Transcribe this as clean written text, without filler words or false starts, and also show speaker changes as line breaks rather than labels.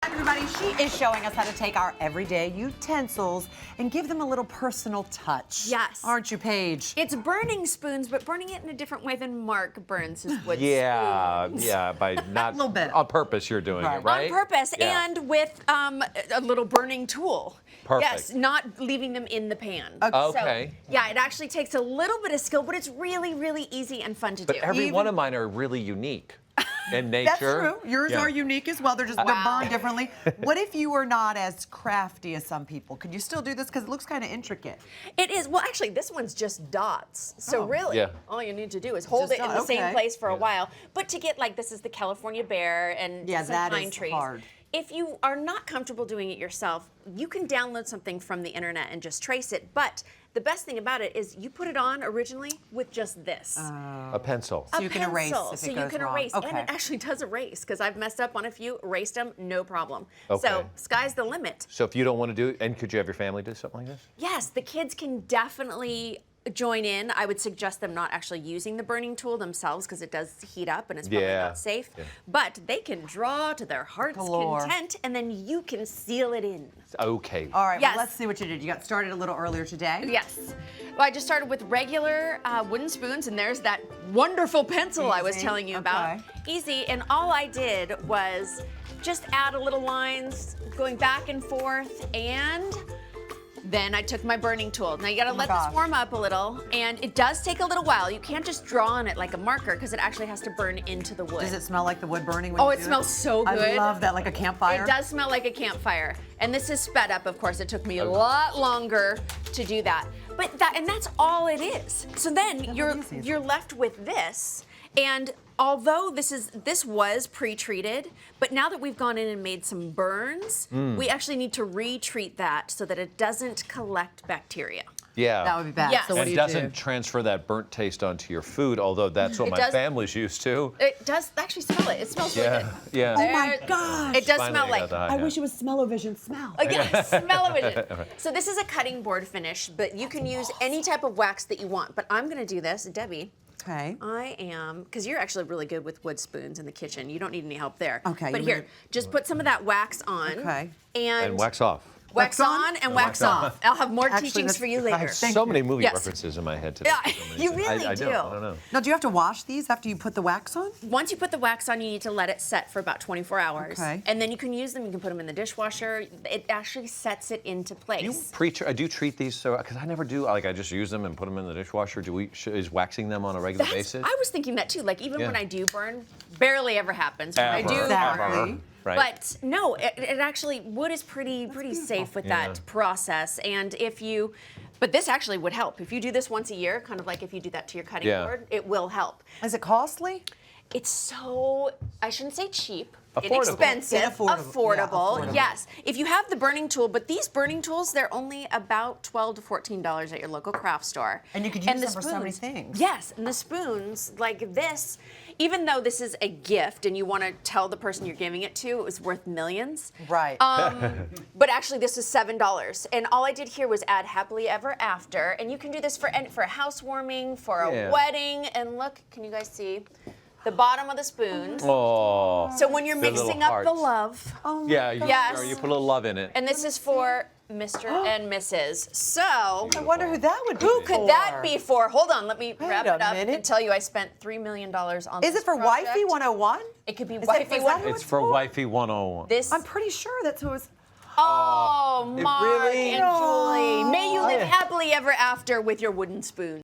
Everybody, she is showing us how to take our everyday utensils and give them a little personal touch.
Yes.
Aren't you, Paige?
It's burning spoons, but burning it in a different way than Mark burns his wood spoons.
Yeah, by not
A little bit.
on purpose you're doing it, right?
On purpose,
Yeah.
and with a little burning tool.
Perfect.
Yes, not leaving them in the pan.
Okay.
So, yeah, it actually takes a little bit of skill, but it's really, really easy and fun to
But
do.
every one of mine are really unique in nature.
That's true. Yours
Yeah.
are unique as well. They're just they're burned differently. What if you were not as crafty as some people? Could you still do this? Because it looks kind of intricate.
It is. Well, actually, this one's just dots. So really,
Yeah.
all you need to do is hold
Just
it in the same
okay.
place for a while. But to get, like, this is the California bear and
Yeah,
some
that
pine
is
trees.
hard.
If you are not comfortable doing it yourself, you can download something from the internet and just trace it. But the best thing about it is you put it on originally with just this.
A pencil.
So you can erase
pencil,
if
so
it
you
goes
can
wrong.
erase, and
Okay.
it actually does erase because I've messed up on a few, erased them, no problem.
Okay.
So sky's the limit.
So if you don't want to do it, and could you have your family do something like this?
Yes, the kids can definitely join in. I would suggest them not actually using the burning tool themselves because it does heat up and it's probably
Yeah.
not safe.
Yeah.
But they can draw to their heart's
Galore.
content, and then you can seal it in.
Okay.
All right,
Yes.
well, let's see what you did. You got started a little earlier today.
Yes. Well, I just started with regular wooden spoons, and there's that wonderful pencil I was
Easy.
telling you about.
Okay.
Easy, and all I did was just add a little lines going back and forth, and then I took my burning tool. Now you gotta let
gosh.
this warm up a little, and it does take a little while. You can't just draw on it like a marker because it actually has to burn into the wood.
Does it smell like the wood burning when
Oh,
you
it
do
smells so
I
good.
love that, like a campfire.
It does smell like a campfire. And this is sped up, of course. It took me a lot longer to do that. But that's all it is. So then you're left with this. And although this was pre-treated, but now that we've gone in and made some burns, we actually need to re-treat that so that it doesn't collect bacteria.
Yeah.
That would be bad.
Yes.
So what
And
do
it
you
doesn't
do?
transfer that burnt taste onto your food, although that's what
It
my
does-
family's used to.
It does actually smell it. It smells really
Yeah.
good.
Yeah.
Oh my
There-
gosh.
It does
Finally
smell
I got
like.
the high
I
hat.
wish it was smell-o-vision smell.
Yes, smell-o-vision. So this is a cutting board finish, but you can use any type of wax that you want. But I'm gonna do this, Debbie.
Okay.
I am, because you're actually really good with wood spoons in the kitchen. You don't need any help there.
Okay,
But
you
here,
wanna-
just put some of that wax on.
Okay.
And wax off.
Wax on and wax off. I'll have more
Actually,
teachings
that's-
for you
I
later.
have
So many movie
Yes.
references in my head today.
Yeah,
So many
you
things.
really
I
do.
don't. I don't know.
Now, do you have to wash these after you put the wax on?
Once you put the wax on, you need to let it set for about 24 hours.
Okay.
And then you can use them. You can put them in the dishwasher. It actually sets it into place.
I do treat these so because I never do. Like I just use them and put them in the dishwasher. Is waxing them on a regular basis?
I was thinking that too. Like even
Yeah.
when I do burn, barely ever happens. When I do
Ever,
Exactly.
ever, right?
But no, it actually, wood is pretty safe with
Yeah.
that process. And but this actually would help. If you do this once a year, kind of like if you do that to your cutting
Yeah.
board, it will help.
Is it costly?
It's so, I shouldn't say cheap.
Affordable.
Inexpensive,
Affordable. Yeah, affordable.
Yes, if you have the burning tool, but these burning tools, they're only about $12 to $14 at your local craft store.
And you could use them for so many things.
Yes, and the spoons like this, even though this is a gift and you want to tell the person you're giving it to, it was worth millions.
Right.
But actually, this is $7, and all I did here was add happily ever after, and you can do this for a housewarming, for a
Yeah.
wedding, and look, can you guys see the bottom of the spoons?
Oh.
So when you're
The little
mixing up the
hearts.
love,
Yeah. You,
Yes.
sure, you put a little love in it.
and this is for Mr. and Mrs. So
I wonder who that would be
who could that
for.
be for? Hold on, let me wrap
a
it up
minute.
and tell you I spent $3 million on
Is
this
it for
project.
Wifey 101?
It could be
Is
Wifey
that who
101.
It's for Wifey 101.
This.
I'm pretty sure that's who it's.
Oh, Mark
really?
and Julie. May you live
Oh.
happily ever after with your wooden spoon.